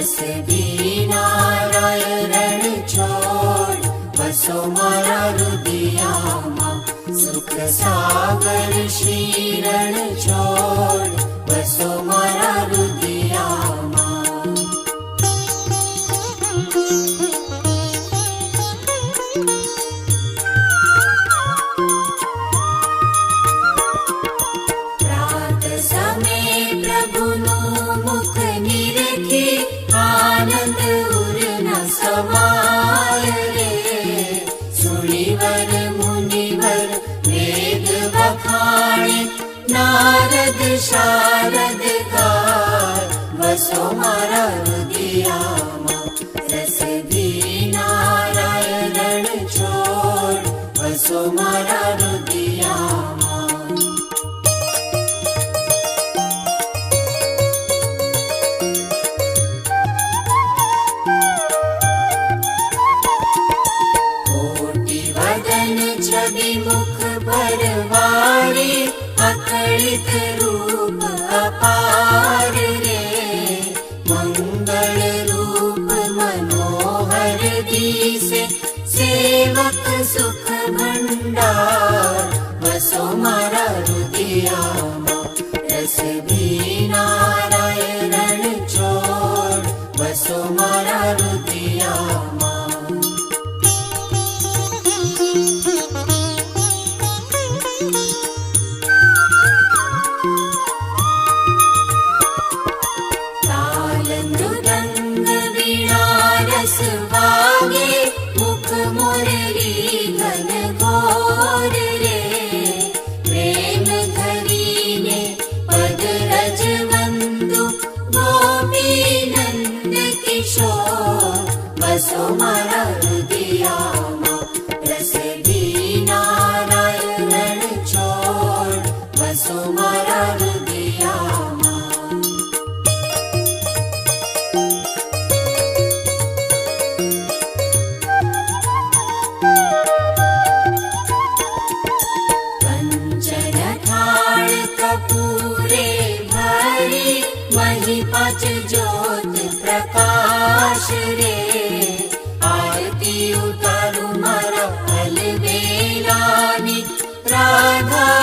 રસ નારાયણ રણ છોડ વસો મારા રુદિયામાં. સુખ સાગર શ્રી રણ છોડ વસો મારા રુદિયામાં. રાત સમે પ્રભુનું મુખ નિરખી આનંદ ઉર ન સમાય રે. સુણીવર મુનિવર વેદ વખાણે નારદ શારદ ગાય વસો મારા રુદિયામાં. રસ નારાયણ રણ છોડ વસો મારા રુદિયામાં. છબી મુખ ભરવારી અકળિત રૂપ અપાર રે. મંગળ રૂપ મનોહર દિશે સેવક સુખ ભંડાર વસો મારા રુદિયામાં. રસ નારાયણ રણ છોડ વસો મારા રુદિયામાં. વાગે મુખ મોરલી ઘન ઘોર રે. પ્રેમ ધરીને પદ રજવંદુ ગોપી નંદ કિશોર વસો મારા રુદિયામાં. રસ નારાયણ રણ છોડ વસો મારા રુદિયામાં. કપૂરે ભરી મહી પાંચ જ્યોત પ્રકાશ રે. આરતી ઉતારું મારા અલબેલાની રાધા